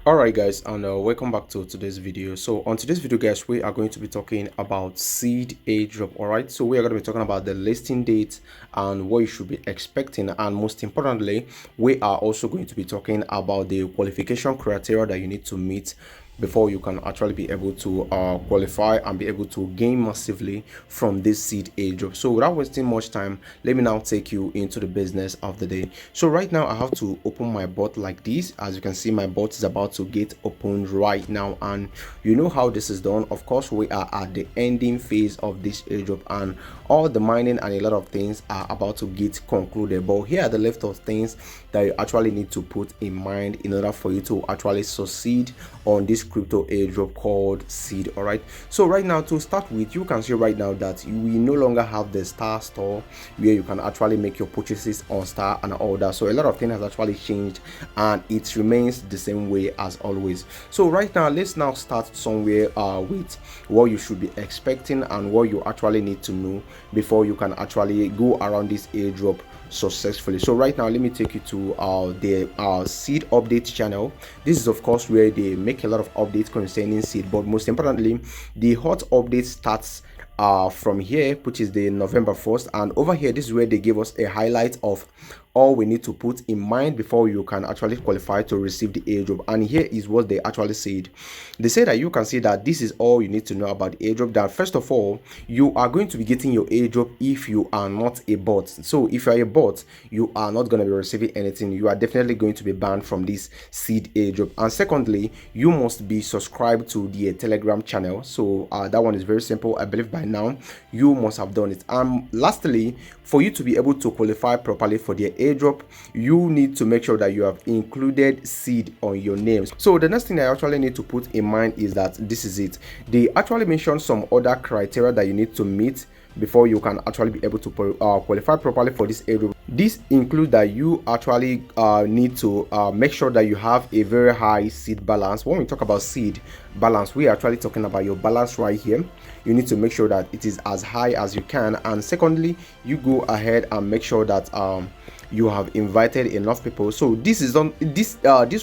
Alright guys, and welcome back to today's video. So on today's video guys, we are going to be talking about seed airdrop. Alright, so we are going to be talking about the listing date and what you should be expecting, and most importantly we are also going to be talking about the qualification criteria that you need to meet before you can actually be able to qualify and be able to gain massively from this seed airdrop. So without wasting much time, let me now take you into the business of the day. So right now I have to open my bot like this. As you can see, my bot is about to get opened right now, and you know how this is done. Of course, we are at the ending phase of this airdrop and all the mining and a lot of things are about to get concluded, but here are the list of things that you actually need to put in mind in order for you to actually succeed on this crypto airdrop called seed. All right, so right now, to start with, you can see right now that we no longer have the star store where you can actually make your purchases on star and all that. So a lot of things has actually changed and it remains the same way as always. So right now, let's now start somewhere with what you should be expecting and what you actually need to know before you can actually go around this airdrop successfully. So right now, let me take you to the seed update channel. This is of course where they make a lot of updates concerning seed, but most importantly, the hot update starts from here, which is the November 1st, and over here this is where they give us a highlight of all we need to put in mind before you can actually qualify to receive the airdrop. And here is what they actually said. They say that you can see that this is all you need to know about the airdrop. That first of all, you are going to be getting your airdrop if you are not a bot. So if you are a bot, you are not going to be receiving anything. You are definitely going to be banned from this seed airdrop. And secondly, you must be subscribed to the Telegram channel. So that one is very simple. I believe by now you must have done it. And lastly, for you to be able to qualify properly for the airdrop, you need to make sure that you have included seed on your names. So the next thing I actually need to put in mind is that this is it. They actually mentioned some other criteria that you need to meet before you can actually be able to qualify properly for this airdrop. This includes that you actually need to make sure that you have a very high seed balance. When we talk about seed balance, we are actually talking about your balance right here. You need to make sure that it is as high as you can, and secondly, you go ahead and make sure that you have invited enough people. So this is on this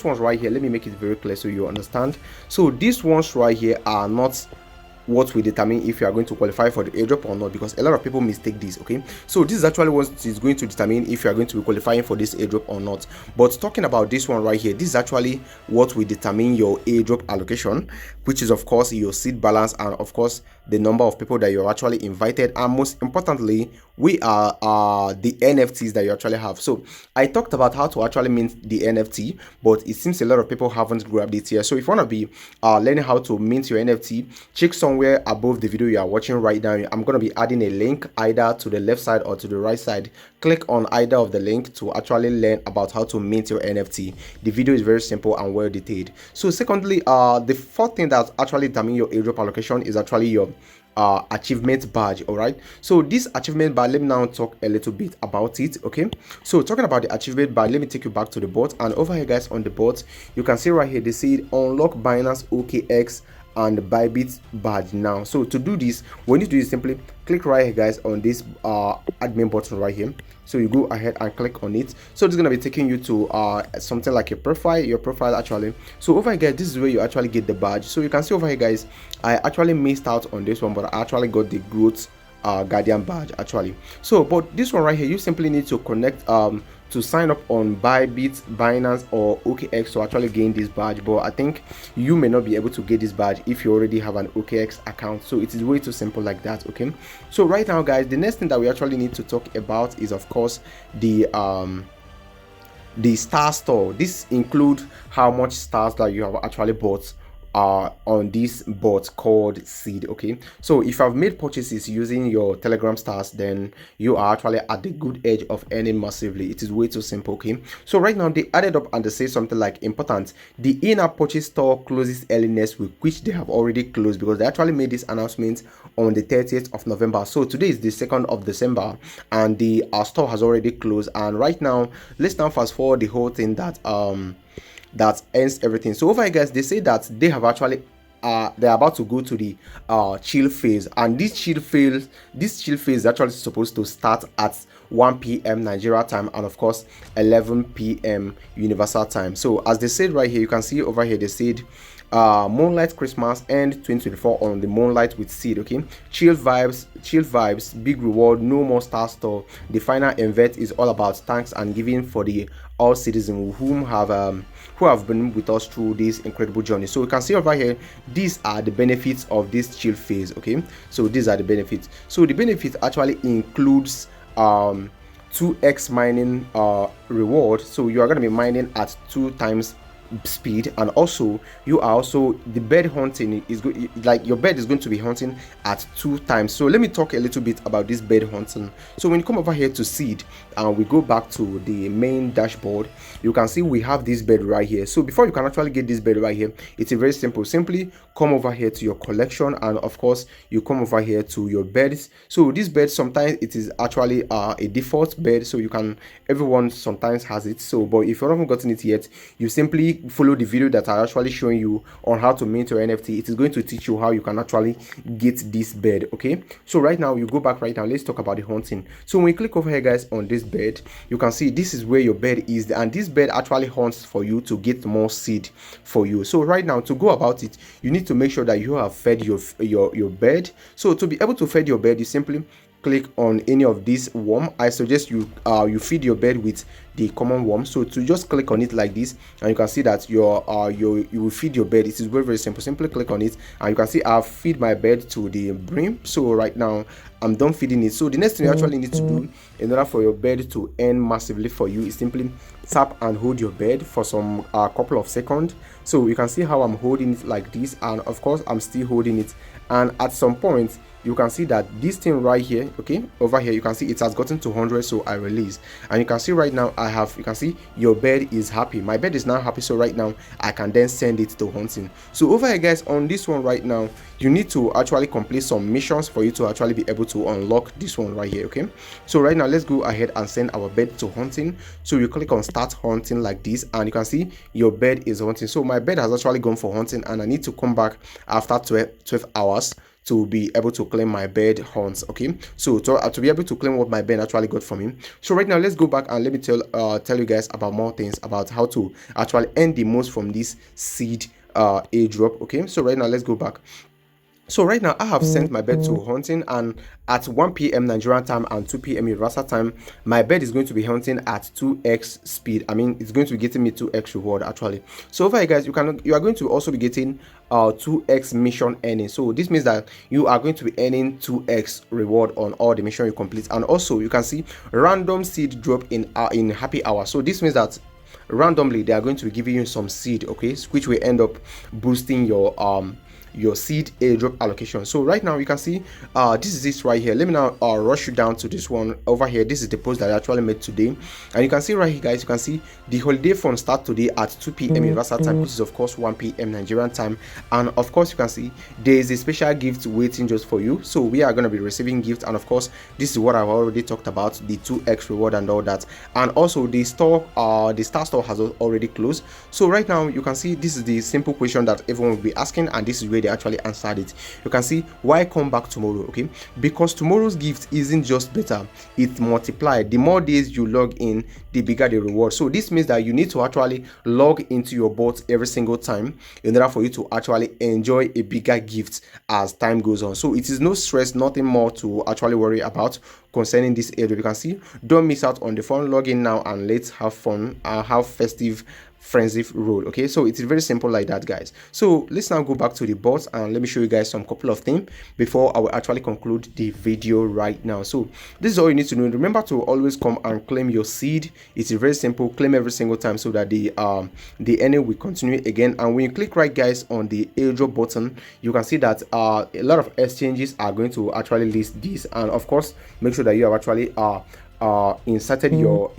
ones right here. Let me make it very clear so you understand. So these ones right here are not what will determine if you are going to qualify for the airdrop or not, because a lot of people mistake this. Okay, so this is actually what is going to determine if you are going to be qualifying for this airdrop or not. But talking about this one right here, this is actually what will determine your airdrop allocation, which is of course your seed balance and of course the number of people that you're actually invited, and most importantly, we are the NFTs that you actually have. So I talked about how to actually mint the NFT, but it seems a lot of people haven't grabbed it here. So if you want to be learning how to mint your NFT, check somewhere above the video you are watching right now. I'm going to be adding a link either to the left side or to the right side. Click on either of the link to actually learn about how to mint your NFT. The video is very simple and well detailed. So secondly, the fourth thing that actually determines your airdrop allocation is actually your achievement badge. All right, so this achievement badge, let me now talk a little bit about it. Okay, so talking about the achievement badge, let me take you back to the bot, and over here guys on the bot, you can see right here they say unlock Binance OKX and Bybit badge now. So to do this, what you need to do is simply click right here guys on this admin button right here. So you go ahead and click on it. So it's gonna be taking you to something like a profile, your profile actually. So over here guys, this is where you actually get the badge. So you can see over here guys, I actually missed out on this one, but I actually got the growth guardian badge actually. So but this one right here, you simply need to connect to sign up on Bybit, Binance or OKX to actually gain this badge. But I think you may not be able to get this badge if you already have an OKX account. So it is way too simple like that. Okay, so right now guys, the next thing that we actually need to talk about is of course the star store. This includes how much stars that you have actually bought on this bot called seed. Okay, so if I've made purchases using your Telegram stars, then you are actually at the good edge of earning massively. It is way too simple. Okay, so right now they added up and they say something like important, the in-app purchase store closes early next week, which they have already closed because they actually made this announcement on the 30th of November. So today is the 2nd of December and the store has already closed. And right now, let's now fast forward the whole thing that ends everything. So over here guys, they say that they have actually they're about to go to the chill phase, and this chill phase is actually supposed to start at 1 p.m. Nigeria time, and of course 11 p.m. Universal time. So as they said right here, you can see over here they said Moonlight Christmas end 2024 on the Moonlight with Seed. Okay, chill vibes, big reward, no more star store. The final event is all about thanks and giving for the all citizens who have been with us through this incredible journey. So you can see over here, these are the benefits of this chill phase. Okay, so these are the benefits. So the benefits actually includes 2x mining reward. So you are going to be mining at 2 times speed, and also you are also the bird hunting is good, like your bird is going to be hunting at 2 times. So let me talk a little bit about this bird hunting. So when you come over here to seed and we go back to the main dashboard, you can see we have this bird right here. So before you can actually get this bird right here, it's a very simple. Simply come over here to your collection, and of course you come over here to your birds. So this bird, sometimes it is actually a default bird, so you can, everyone sometimes has it. So but if you haven't gotten it yet, you simply follow the video that I actually showing you on how to mint your NFT. It is going to teach you how you can actually get this bird. Okay, so right now you go back right now, let's talk about the hunting. So when you click over here guys on this bird, you can see this is where your bird is, and this bird actually hunts for you to get more seed for you. So right now, to go about it, you need to make sure that you have fed your bird. So to be able to feed your bird, you simply click on any of these worm. I suggest you feed your bird with the common worm. So to just click on it like this, and you can see that you will feed your bird. It is very, very simple. Simply click on it, and you can see I've feed my bird to the brim. So right now I'm done feeding it. So the next thing you actually need to do in order for your bird to earn massively for you is simply tap and hold your bird for some couple of seconds. So you can see how I'm holding it like this, and of course I'm still holding it, and at some point you can see that this thing right here, okay, over here, you can see it has gotten to 100. So I release, and you can see right now you can see your bird is happy. My bird is now happy. So right now I can then send it to hunting. So over here guys, on this one right now, you need to actually complete some missions for you to actually be able to unlock this one right here. Okay, so right now let's go ahead and send our bird to hunting. So you click on start hunting like this, and you can see your bird is hunting. So my bird has actually gone for hunting, and I need to come back after 12 hours to be able to claim my bird hunts. Okay, so to be able to claim what my bird actually got from him. So right now let's go back and let me tell you guys about more things about how to actually earn the most from this seed airdrop. Okay, so right now let's go back. So right now I have sent my bird to hunting, and at 1 p.m. Nigerian time and 2 p.m. Universal time, my bird is going to be hunting at 2x speed. I mean, it's going to be getting me 2x reward actually. So over here guys, you are going to also be getting 2x mission earning. So this means that you are going to be earning 2x reward on all the mission you complete, and also you can see random seed drop in happy hour. So this means that randomly they are going to be giving you some seed, okay, which will end up boosting your seed airdrop allocation. So right now you can see this is this right here. Let me now rush you down to this one over here. This is the post that I actually made today, and you can see right here guys, you can see the holiday fund start today at 2 p.m. Universal time, which is of course 1 p.m. Nigerian time, and of course you can see there is a special gift waiting just for you. So we are going to be receiving gifts, and of course this is what I've already talked about, the 2x reward and all that, and also the store the star store has already closed. So right now you can see this is the simple question that everyone will be asking, and this is where they actually answered it. You can see why come back tomorrow. Okay, because tomorrow's gift isn't just better, it's multiplied. The more days you log in, the bigger the reward. So this means that you need to actually log into your bot every single time in order for you to actually enjoy a bigger gift as time goes on. So it is no stress, nothing more to actually worry about concerning this airdrop. You can see, don't miss out on the fun. Log in now and let's have fun, have festive frenzy roll. Okay, so it's very simple like that guys. So let's now go back to the bots and let me show you guys some couple of things before I will actually conclude the video right now. So this is all you need to know. Remember to always come and claim your seed. It's very simple, claim every single time so that the earning will continue again. And when you click right guys on the airdrop button, you can see that a lot of exchanges are going to actually list this, and of course make sure that you have actually inserted your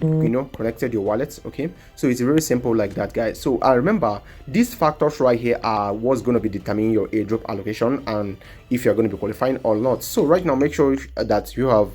connected your wallet. Okay, so it's very simple like that guys. So remember, these factors right here are what's going to be determining your airdrop allocation and if you're going to be qualifying or not. So right now make sure that you have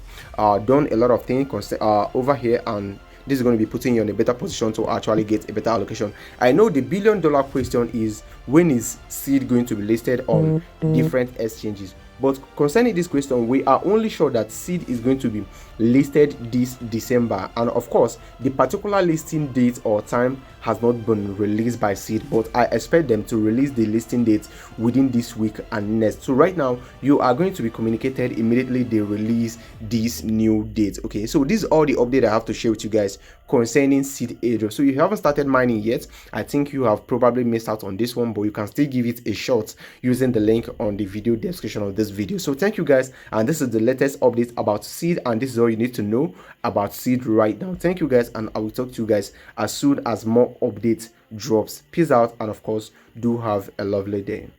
done a lot of things over here, and this is going to be putting you in a better position to actually get a better allocation. I know the $1 billion question is, when is seed going to be listed on different exchanges? But concerning this question, we are only sure that seed is going to be listed this December, and of course the particular listing date or time has not been released by seed, but I expect them to release the listing date within this week and next. So right now you are going to be communicated immediately they release this new date. Okay, so this is all the update I have to share with you guys concerning seed airdrop. So if you haven't started mining yet, I think you have probably missed out on this one, but you can still give it a shot using the link on the video description of this video. So thank you guys, and this is the latest update about seed, and this is all you need to know about seed right now. Thank you guys, and I will talk to you guys as soon as more updates drops. Peace out, and of course, do have a lovely day.